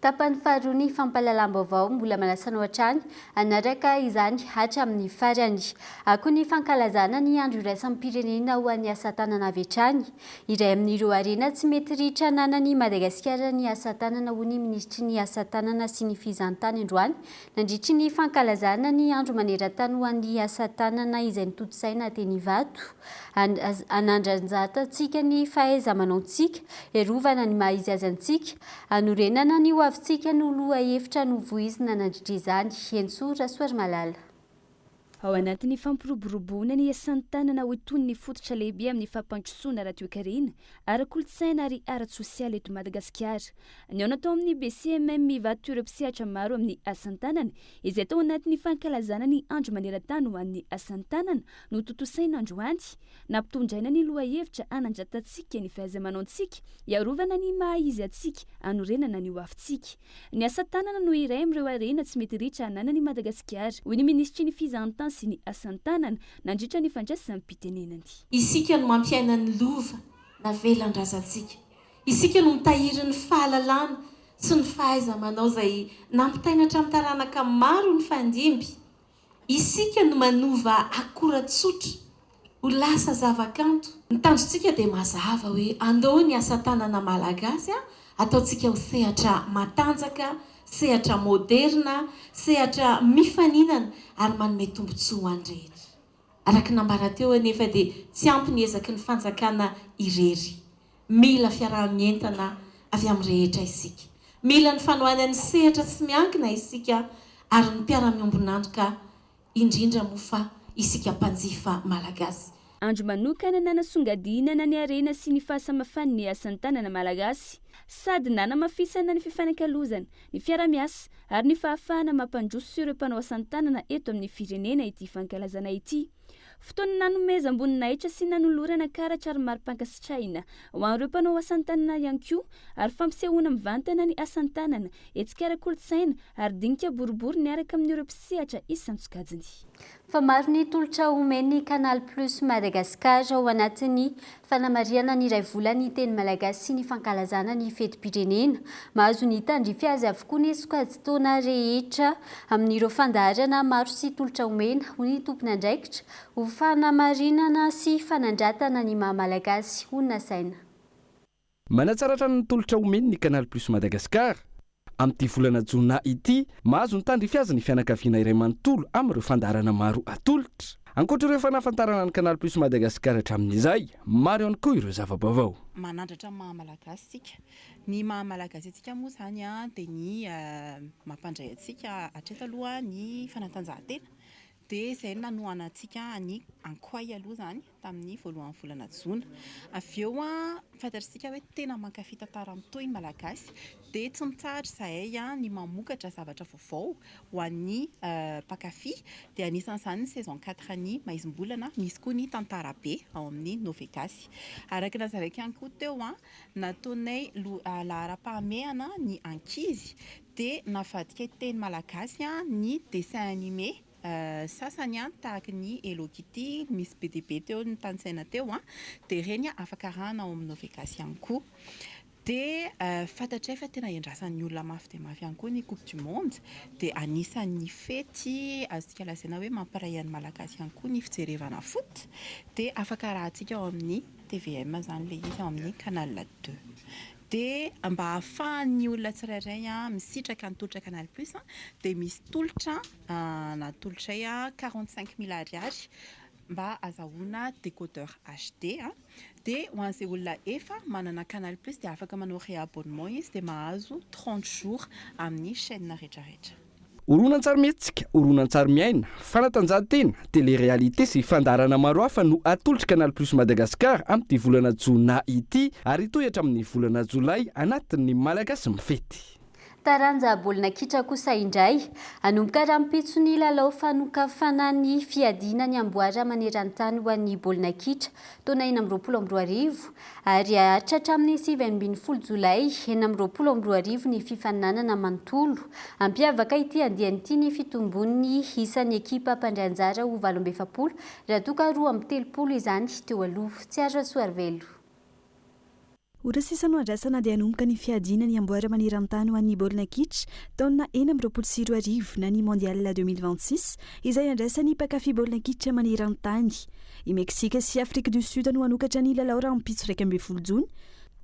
Tapany faharoa fampahalalam-baovao mbola manasana hatrany anaraka izany hatramin'ny farany. Akoa ny fankalazana ny andro iraisam pirenena ho an'ny asa tanana avy hatrany. Iray amin'ireo arena tsy mety ritra nanany Madagasikara ny asa tanana ho ny ministry ny asa tanana sy ny fizahantany androany nandritry ny fankalazana ny andro maneran-tany ho an'ny asa tanana izay nitotosaina teny Ivato. Anandranjatantsika ny fahaiza-manaontsika, erovana ny maha-izy azantsika, anorenana ny hoavintsika no loha hevitra no voizina nandritra izany. Hensoa Soary Malala. Ao anatin'ny fampiroboroboana ny asan'ny tanana ho toy ny fototra lehibe amin'ny fampandrosoana ara-toe-karena, ara-kolotsaina ary ara-tsosialy eto Madagasikara. Ny ao natao amin'ny BCMM Ivato ireo mpisehatra maro amin'ny asan'ny tanana izay tao anatin'ny fankalazana ny andro maneran-tany ho an'ny asan'ny tanana no totosaina androany. Nampitondraina ny loha hevitra anandratantsika ny fahaiza-manaontsika, iarovana ny maha-izy antsika, anorenana ny hoavintsika. Ny asa tanana no iray amin'ireo arena tsy mety ritra ananan'i Madagasikara. Hoy ny ministry ny fizahantany sy ny asan'ny tanana nandritra ny fandraisany mpitenenany. Isika no mampiaina ny lova na velan-drazantsika. Isika no mitahiry ny fahalalana sy ny fahaiza-manao izay nampitainatra amin'ny taranaka maro ny fandimby. Isika no manova akora tsotra ho lasa zavakanto. Ny tanjontsika dia mazava hoe andao ny asa tanana malagasy ataontsika ho sehatra matanjaka, sehatra moderna, sehatra mifaninana ary manome tombotsoa ho an'ny rehetra. Araka nambara teo anefa dia tsy ampy ny ezaky ny fanjakana irery. Mila fiarahamientana avy amin'ny rehetra isika. Mila ny fanohanan'ny sehatra tsy miankina isika ary ny mpiara-miombonantoka indrindra moa fa isika mpanjifa malagasy. Andro manokana nanasongadinana ny arena sy ny fahasamafany ny asan'ny tanana malagasy sady nanamafisana ny fifanankalozana ny fiara-miasa ary ny fahafahana mampandroso sy ireo mpanao asan'ny tanana eto amin'ny firenena ity fankalazana ity. Fotoana nanomeza ambony nahitra sy nanolorana karatra ary mari-pankasitrahina ho an'ireo mpanao asan'ny tanana ihany koa ary fampisehoana mivantana ny asan'ny tanana etsikara kolontsaina ary dinika boribory niaraka amin'ireo mpisehatra isan-tsokajiny. Fa maro ny tolotra omeny Canal Plus Madagascar ao anatin'ny fanamariana ny iray volany teny malagasy sy ny fankalazana ny fetim-pirenena. Mahazo ny tandrify azy avokoa ny sokajy-taona rehetra amin'ireo fandaharana maro sy tolotra omena ho ny tompony andraikitra ho fanamarinana sy fanandratana ny maha-malagasy ho nasaina. Manatsaratra ny tolotra omeny ny Canal Plus Madagascar. Amin'ity volana jona ity, mahazo ny tandrify azy ny fianakaviana iray manontolo amin'ireo fandaharana maro atolotra. Ankoatr'ireo fanafantarana ny Canal Plus Madagascar hatramin'izay, maro ihany koa ireo zava-baovao. Manandratra maha-malagasy tsika. Ny maha-malagasy atsika moa zany dia ny mampandray atsika hatreto aloha ny fanatanjahantena. Dia izay nanohanantsika ny ankoay aloha zany tamin'ny voalohan'ny volana jona. Avy eo fantatritsika hoe tena mankafy tantara mitohy malagasy dia tsy mitsahatra zahay ny mamokatra zavatra vaovao ho an'ny mpankafy dia anisan'izany ny saison 4 ny maizim-bolana misy koa ny tantara be ao amin'ny Novegasy. Araka nazavaiko ihany koa teo nataonay lahara-pahamehana ny ankizy dia navadika teny malagasy ny dessin animé sasany tahaka ny Hello Kitty misy BDB teo ny tansaina teo dia reny afaka arahana ao amin'ny Novegasy ihany koa. Dia fantatray fa tena iandrasan'ny olona mafy dia mafy ihany koa ny Coupe du Monde dia anisan'ny fety azontsika lazaina hoe mamparay an'ny malagasy ihany koa ny fijerevana foot dia afaka arahantsika ao amin'ny TVM zany le izy ao amin'ny Canal 2. Dia mba ahafahan'ny olona tsirairay misitraka ny tolotra Canal Plus dia misy tolotra natolotray 45 000 ariary mba azahoana décodeur HD dia ho an'izay olona efa manana Canal Plus dia afaka manao réabonnement izy dia mahazo 30 jours amin'ny chaîne rehetrarehetra. Horonan-tsary mihetsika, horonan-tsary miaina, fanatanjahantena, télé-réalité sy fandaharana maro hafa no atolotra Canal Plus Madagascar amin'ity volana jona ity ary toy hatramin'ny volana jolay anatin'ny malagasy mifety. Taranja baolina kitra kosa indray anomboka rahampitso ny lalao fanokafana ny fiadiana ny amboara maneran-tany ho an'ny baolina kitra taona 2022 ary hatratra amin'ny 7 jolay 2022 ny fifaninanana manontolo ampiavaka ity andian'ity ny fitombon'ny isan'ny ekipa mpandrianjara ho 27 raha toa ka 2-30 izany teo aloha. Tsy azo Soarvelo. Orasisa no andrasana dia anomboka ny fiadiana ny amboara maneran-tany ho an'ny baolina kitra taona 2024 na ny mondial 2026 izay andrasan'ny mpankafy baolina kitra maneran-tany. I Meksika sy Afrique du Sud no anokatra ny lalao rahampitso 12 jona.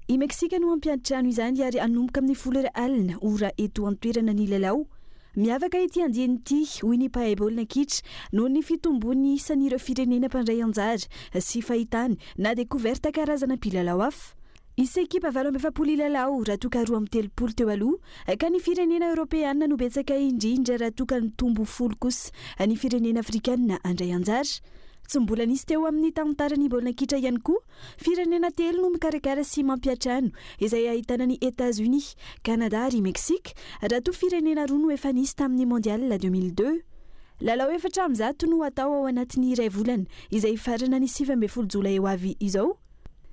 I Meksika no ampiantrano izany ary anomboka amin'ny 10 alina ora eto an-toerana ny lalao. Miavaka ity andian'ity hoy ny mpahay baolina kitra noho ny fitombony isan'ireo firenena mpandray anjara sy fahitany na découverte karazana mpilalao hafa. Isa ekipa 27 lalao raha toa ka 30 teo aloha ka ny firenena Europeana no betsaka indrindra raha toa ka ny tombo 10 kosa ny firenena Afrikana andray anjara. Tsy mbola nisy teo amin'ny tantaran'ny baolina kitra ihany koa firenena 3 no mikarakara sy mampiatrano izay ahitana ny États-Unis, Canada ary Meksika raha toa firenena 2 no efa nisy tamin'ny mondial 2002. Lalao 400 no atao ao anatin'ny iray volana izay farana ny 17 jolay ho avy izao.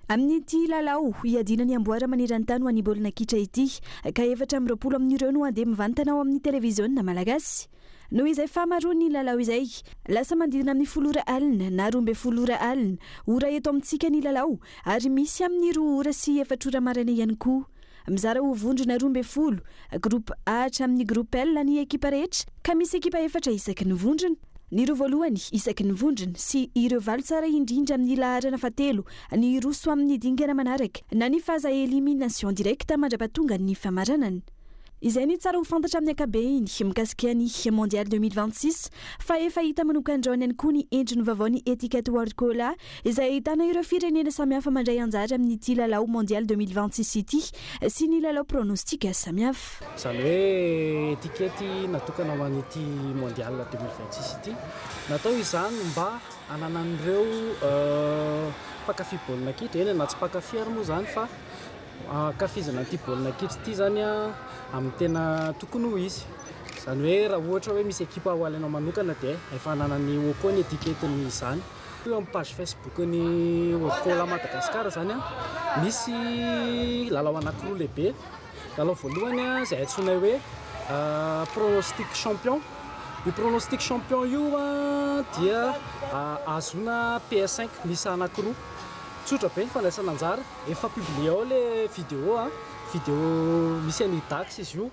Amin'ity lalao iadiana ny amboara maneran-tany ho an'ny baolina kitra ity ka 420 amin'ireo no andeha mivantana ao amin'ny televiziona malagasy. Noho izay fahamaroan'ny lalao izay lasa mandidina amin'ny 10 alina na 12 alina ora eto amintsika ny lalao ary misy amin'ny 2 ora sy 4 ora maraina ihany koa. Mizara ho vondrona 12 groupe A hatramin'ny groupe L ny ekipa rehetra ka misy ekipa 4 isaky ny vondrona. Ny roa voalohany isaky ny vondrona sy ireo valo tsara indrindra amin'ny laharana fahatelo ny roso amin'ny dingana manaraka na ny faza elimination directa mandrapatonga ny famaranana. izay ny tsara ho fantatra amin'ny akabeny mikasika ny mondial 2026 fa efa hita manokandraony ihany koa ny endriny vaovao ny etiquette world cola izay ahitana ireo firenena samihafa mandray anjara amin'ity lalao mondial 2026 ity sy ny lalao pronostika samihafa. Izany hoe etikety natokana ho an'ity mondial 2026 ity natao izany mba ananan'ireo mpakafy baolina kitra eny na tsy mpakafy ary moa zany fa kafizana an'ity baolina kitra ity zany amin'ny tena tokony ho izy. Izany hoe raha ohatra hoe misy ekipa ho alainao manokana dia efa ananany eo koa ny etiketiny izany. Eo amin'ny page Facebook ny World Madagasikara zany misy lalao anankiroa lehibe. Lalao voalohany izay antsoina hoe pronostic champion. Io pronostic champion io dia azona PS5 misy anankiroa. Tsotra be ny fandraisana anjara, efa publié ao le vidéo misy any dax izy io.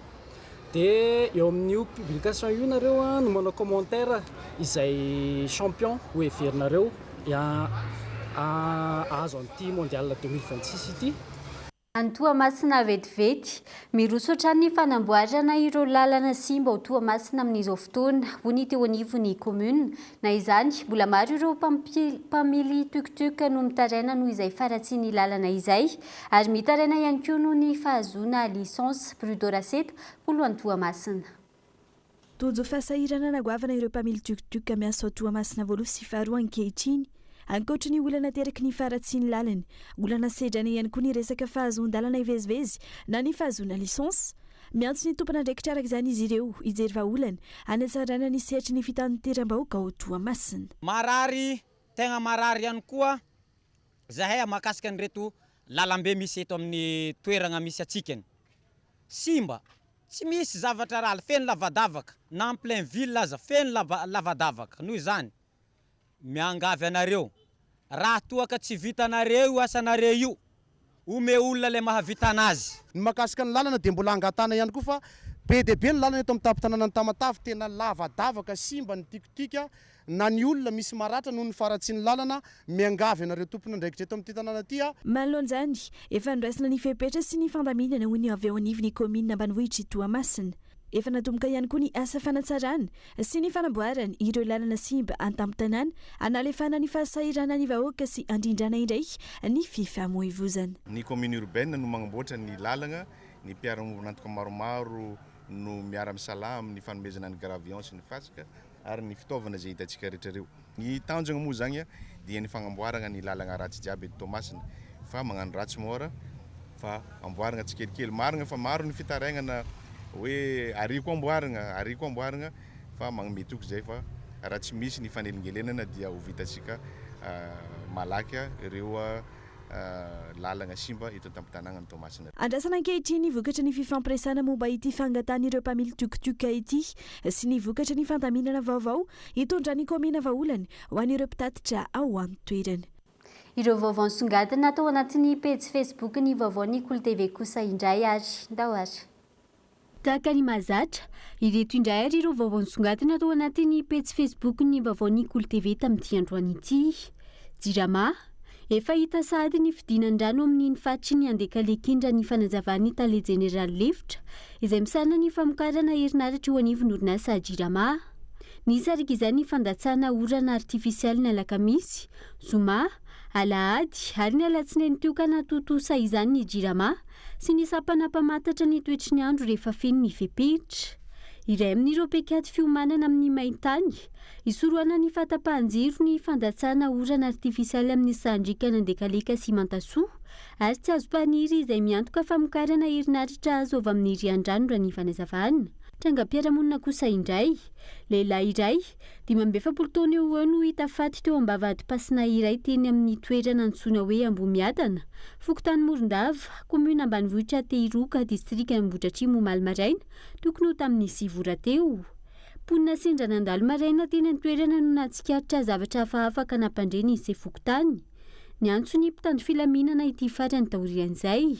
Dia eo amin'io publication io nareo no manao commentaire izay champion ho heverinareo azo an'ity mondial 2026 ity. Any Toamasina vetivety miroso ohatrany fanamboarana ireo lalana simba ho Toamasina amin'izao fotoana ho ny teo anivony commune na izany mbola maro ireo mpamily tuktuk no mitaraina noho izay faratsy ny lalana izay ary mitaraina ihany koa noho ny fahazoana licence prud'Horaseta poloany Toamasina. Tojo fasahirana nagoavana ireo mpamily tuktuk miasa ao Toamasina voaloha sy faharoa ankehitriny. Ankoatra ny olana teraky ny faratsy ny lalany, olana sedrana ihany koa ny resaka fahazoan-dalana ivezivezy na ny fahazoana licence. Miantso ny tompona ndraikitra araka izany izy ireo hijery vahaolana anatsarana ny sehatry ny fitateram-bahoaka ao Toamasina. Marary, tegna marary ihany koa zahay mahakasika an'ireto lalambe misy eto amin'ny toerana misy atsikany. Simba, tsy misy zavatra raha feno lavadavaka na en plein ville aza feno lavadavaka noho izany. Miangavy anareo raha toaka tsy vitanareo asanareo io ome olona le mahavita anazy. Ny mahakasika ny lalana dia mbola angatana ihany koa fa be dia be ny lalana eto amin'ny tampon-tanàna ny Tamatavy tena lavadavaka simba ny tikitika na ny olona misy maratra noho ny faratsy ny lalana miangavy anareo tompona ndraikitra eto amin'ity tanàna ity. Manoloan'izany efa niraisina ny fepetra sy ny fandaminana ho ny avy ao anivon'ny komina ambanivohitra Toamasina. Efa natomboka ihany koa ny asa fanatsarana sy ny fanamboarana ireo lalana simba an-tampon-tanàna analefana ny fahasahirana ny vahoaka sy andrindrana indray ny fifamoivoizana. Ny commune urbaine no magnamboatra ny lalana, ny mpiara-nantoka maromaro no miara-misalama amin'ny fanomezana ny gravion sy ny fasika ary ny fitaovana izay hitantsika rehetrareo. Ny tanjona moa zany dia ny fagnamboarana ny lalana ratsy jiaby eto Toamasina fa magnano ratsy mora fa amboarana tsikelikely marina fa maro ny fitarainana hoe ariko amboarana fa magnametoky zay fa raha tsy misy ny fanelingelenana dia ho vitasika malaky ireo lalana simba eto tampon-tanàna ny Toamasina. Andrasana ankehitriny vokatra ny fifampiresana momba ity fangatana ireo mpamily tuktuka ity sy ny vokatra ny fandaminana vaovao hitondra ny komina vahaolana ho an'ireo mpitatitra ao amin'ny toerana. Ireo vaovao nisongadina tao anatin'ny page Facebook ny vaovaon'ny Kolo TV kosa indray ary ndao ary. Tahaka ny mahazatra, ireto indray ary ireo vaovao nisongadina tao anatin'ny page Facebook ny vaovaon'ny Kolo TV tamin'ity androany ity. Jirama, efa hita sady ny fidinandrano amin'ny faritry ny Andekalekindra ny fanazavany Tale General Lefitra izay misarona ny famokarana herinaratra ho anivon'ny orinasa Jirama. Nisy araka izany ny fandatsana orana artifisialy ny alakamisy, zoma, alahady ary ny alatsinainy tiokana totosa izany ny Jirama sy ny sapana mpamatatra ny toetry ny andro rehefa feno ny fepetra. Iray amin'ireo pekady fiomanana amin'ny maintany, isoroana ny fatapahanjiro ny fandatsana orana artifisialy amin'ny sandrikana Andekaleka sy Mantasoa ary tsy azo paniry izay miantoka famokarana herinaratra azo avy amin'ny rian-drano raha ny fanazavana. Trangam-piarahamonina kosa indray, lehilahy iray 57 taona eo no hita faty teo am-bavahady-pasina iray teny amin'ny toerana antsoina hoe Ambomiadana, Fokontany Morondava, komuna ambanivohitra Tehiroka, distrika Ambohidratrimo Malomaraina, tokony ho tamin'ny 9 ora teo. Ponina sendra nandalo maraina teny an-toerana no nahatsikaritra zavatra hafahafa ka nampandre ny Fokontany. Ny antso ny mpitandro filaminana ity farany taorian'izay.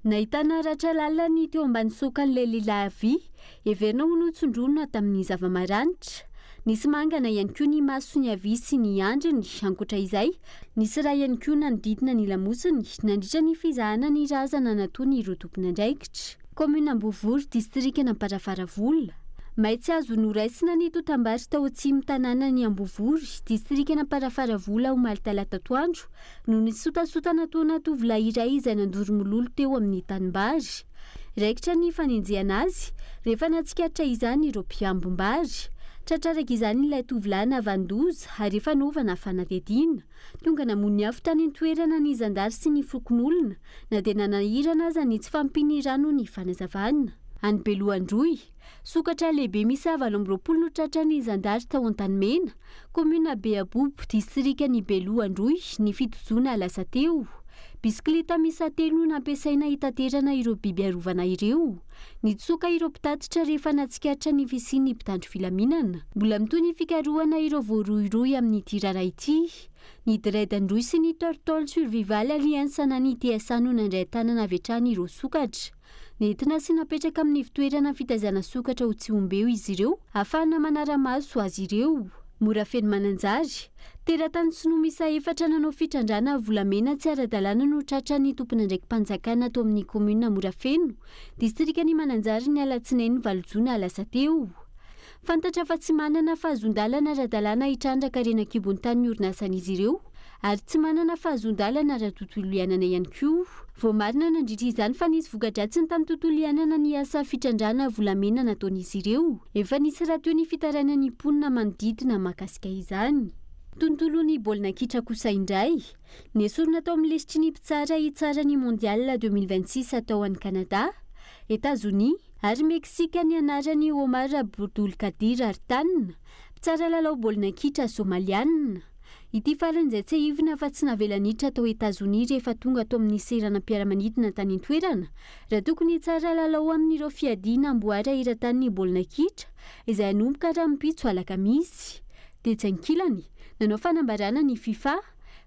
Nahitana ratra lalina ny teo ambany sokan'ilay lehilahy heverina ho notsondronina tamin'ny zava-maranitra. Nisy mangana ihany koa ny maso ny havia sy ny andriny. Ankoatra izay, nisy raha ihany koa nanodidina ny lamosiny nandritra ny fizahana ny razana nataony ireo tompon'andraikitra. commune Ambovory district n'Amparavaravola maitsy azo noraisina ny totambary tao atsimo tanàna ny Ambovory district n'Amparavaravola omaly talata toandro no nisotasotana tona tovolahy iray izay nandoro mololo teo amin'ny tanimbary raikitra ny fanenjehana azy rehefa natsikaritra izany ireo mpiambombary tratraraka izany ilay tovolahy navandoza ary efa naovana fanadihadiana tonga namony afitra ny toerana ny zandary sy ny fokon'olona na dia nanahirana aza ny tsy fampiny rano ny fanazavana any Belohandroy sokatra lehibe misy 720 no tratra ny zandary tao an-tanimena commune Beabobo district ny Belohandroy ny fitozoana lasa teo bisikileta misa 3 no nampiasaina hitaterana ireo biby arovana ireo nitsoka ireo mpitatitra rehefa natsikaritra ny fisian'ny mpitandro filaminana mbola mitoy ny fikarohana ireo voaroiroy amin'ny tirara ity ny Dreadandroy sy ny Tortole Survival Alliance ny TSA no nandray tanana avetrany ireo sokatra nentina sy napetraka amin'ny fitoerana fitazana sokatra ho tsy ombeo izy ireo ahafahana manara-maso azy ireo mora feno mananjary teratany sy no misa 4 nanao fitrandrana volamena tsy ara-dalàna no tratra ny tompona ndraiky mpanjakana atao amin'ny commune Morafeno distrika ny Mananjary ny alatsinainy valojona lasa teo fantatra fa tsy manana fahazondalana ara-dalàna hitrandraka rena-kibony tany ny orinasan'izy ireo ary tsy manana fahazondalana ara-tontolo ianana ihany koa vao marina nandritra izany fa nisy voka-dratsiny tamin'ny tontolo ianana ny asa fitrandrana volamena nataon'izy ireo efa nisy raha toy ny fitaraina ny mponina manodidina mahakasika izany tontolony baolina kitra kosa indray nesorina tao amin'ny lesitry ny mpitsara hitsara ny mondial 2026 atao an'i Canada États-Unis ary Meksika ny anarany Omar Abdulkadir Artan mpitsara lalao baolina kitra somaliana ity faran'izay tsy hivina fa tsy navelanitra tao États-Unis rehefa tonga tao amin'ny serana mpiara-manidina tany an-toerana raha tokony tsara lalao amin'ireo fiadiana amboara iratan'ny baolina kitra izay anomboka raha mipitso alakamisy dia tsy ankilany nanao fanambarana ny FIFA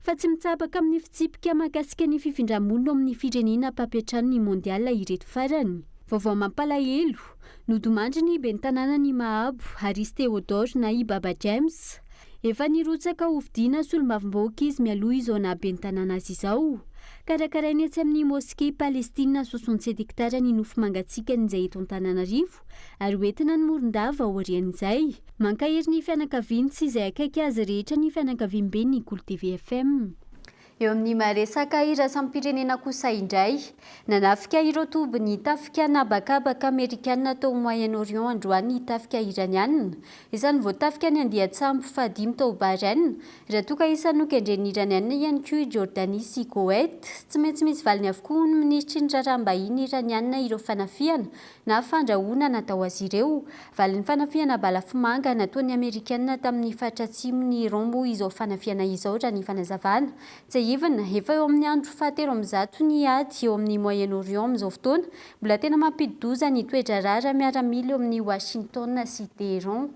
fa tsy mitsabaka amin'ny fitsipika mahakasika ny fifindramona amin'ny firenena mpampiatrano ny mondial ireto farany vaovao mampalahelo nodomandry ny ben'ny tanàna ny Mahabo Haris Theodore na i Baba James efa nirotsaka hovidiana solomavim-bahoaka izy mialoha izona ben'ny tanàna azy izao karakarainy atsy amin'ny moské Palestina 67 hektara ny nofo mangatsikany izay eto Antananarivo ary hoentina ny morondava aorian'izay mankahery ny fianakaviany sy izay akaiky azy rehetra ny fianakaviam-be ny Kolo TV FM. Eo amin'ny maresaka iraisam-pirenena kosa indray nanafika ireo tobiny tafika nabakabaka amerikanina tao Moyen-Orient androany tafika iranianina izany voatafika ny andiatsambo fadimy tao Bahrain raha toka isany nokendren'ny iranianina ihany koa Jordanie sy Koweït tsy maintsy misy valiny avokoa ny ministry ny raharaham-bahiny iranianina ireo fanafiana na fandrahoana natao azy ireo valin'ny fanafiana balafomanga nataon'ny amerikanina tamin'ny faritra atsimony Iran moa izao fanafiana izao raha ny fanazavana even efa eo amin'ny andro fahatelo amby zato ny ady eo amin'ny Moyen-Orient amin'izao fotoana mbola tena mampidoza ny toetra rara miaramila eo amin'ny Washington sy Teheran.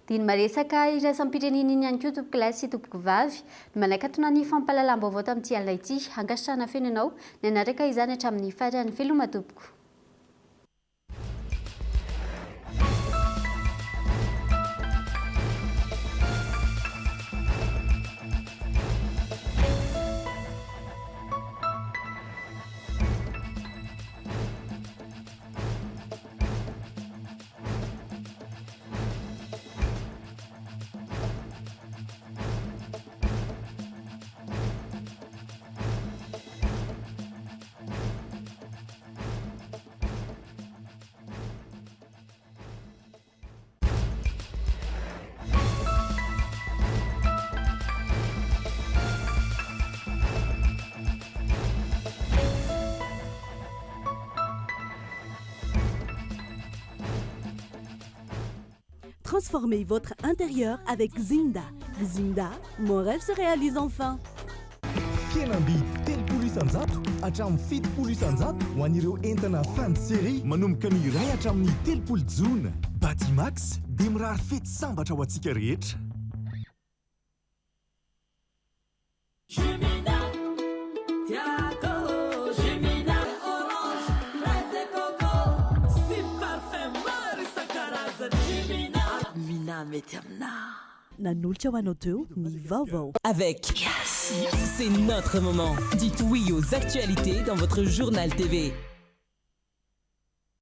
Dia ny maresaka iraisam-pirenena iny ihany koa tompoko lahy sy tompoko vavy no manakatona ny fampalalam-baovao tamin'ity alina ity angasana feno ianao nanaraka izany hatramin'ny farany veloma tompoko. Transformez votre intérieur avec Zinda. Zinda, mon rêve se réalise enfin. Fianambidy 3 isanjato hatramin'ny 7 isanjato ho an'ireo entana fin de série manomboka ny iray hatramin'ny 3 jona. Batimax dia mirary fety sambatra ho antsika rehetra. Nanolotra ho anao teo ny vaovao. Avec c'est notre moment. Dites oui aux actualités dans votre journal TV.